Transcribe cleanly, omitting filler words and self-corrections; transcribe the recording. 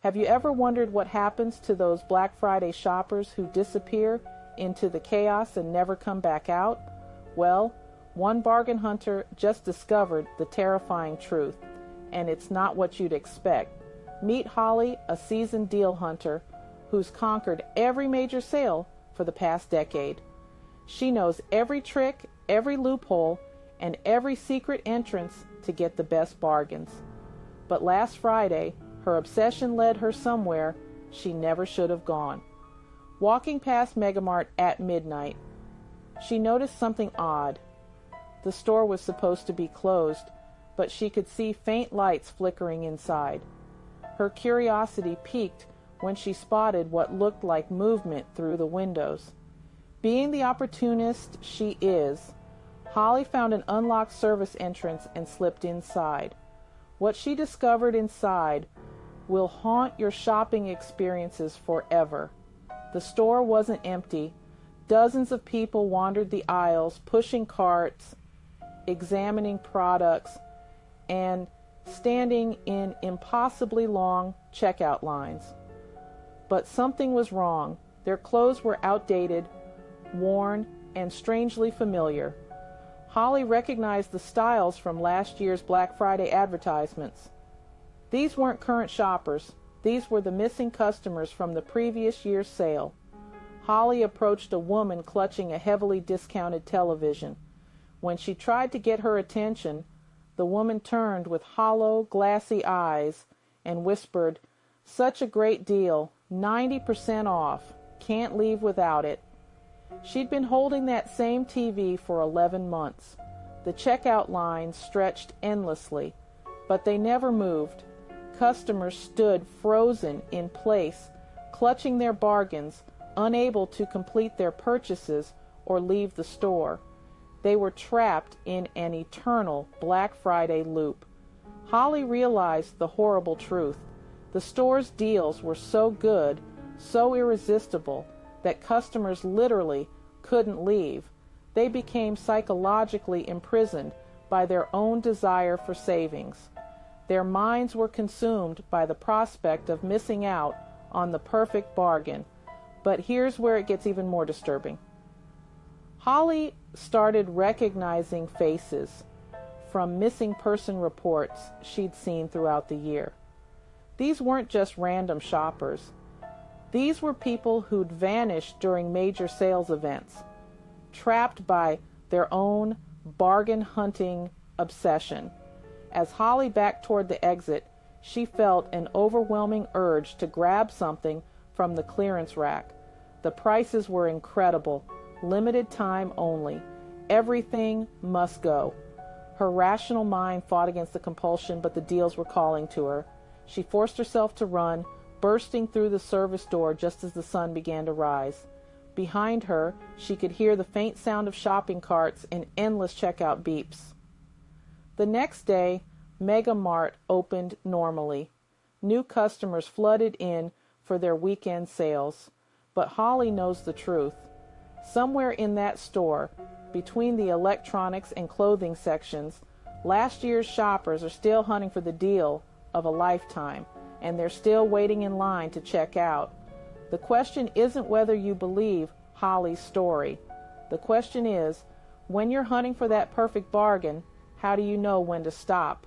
Have you ever wondered what happens to those Black Friday shoppers who disappear into the chaos and never come back out? Well, one bargain hunter just discovered the terrifying truth, and it's not what you'd expect. Meet Holly, a seasoned deal hunter who's conquered every major sale for the past decade. She knows every trick, every loophole, and every secret entrance to get the best bargains. But last Friday, her obsession led her somewhere she never should have gone. Walking past Mega Mart at midnight, she noticed something odd. The store was supposed to be closed, but she could see faint lights flickering inside. Her curiosity piqued when she spotted what looked like movement through the windows. Being the opportunist she is, Holly found an unlocked service entrance and slipped inside. What she discovered inside will haunt your shopping experiences forever. The store wasn't empty. Dozens of people wandered the aisles, pushing carts, examining products, and standing in impossibly long checkout lines. But something was wrong. Their clothes were outdated, worn, and strangely familiar. Holly recognized the styles from last year's Black Friday advertisements. These weren't current shoppers. These were the missing customers from the previous year's sale. Holly approached a woman clutching a heavily discounted television. When she tried to get her attention, the woman turned with hollow, glassy eyes and whispered, "Such a great deal, 90% off, can't leave without it." She'd been holding that same TV for 11 months. The checkout lines stretched endlessly, but they never moved. Customers stood frozen in place, clutching their bargains, unable to complete their purchases or leave the store. They were trapped in an eternal Black Friday loop. Holly realized the horrible truth. The store's deals were so good, so irresistible, that customers literally couldn't leave. They became psychologically imprisoned by their own desire for savings. Their minds were consumed by the prospect of missing out on the perfect bargain. But here's where it gets even more disturbing. Holly started recognizing faces from missing person reports she'd seen throughout the year. These weren't just random shoppers. These were people who'd vanished during major sales events, trapped by their own bargain hunting obsession. As Holly backed toward the exit, she felt an overwhelming urge to grab something from the clearance rack. The prices were incredible, limited time only. Everything must go. Her rational mind fought against the compulsion, but the deals were calling to her. She forced herself to run, bursting through the service door just as the sun began to rise. Behind her, she could hear the faint sound of shopping carts and endless checkout beeps. The next day, Mega Mart opened normally. New customers flooded in for their weekend sales. But Holly knows the truth. Somewhere in that store, between the electronics and clothing sections, last year's shoppers are still hunting for the deal of a lifetime, and they're still waiting in line to check out. The question isn't whether you believe Holly's story. The question is, when you're hunting for that perfect bargain, how do you know when to stop?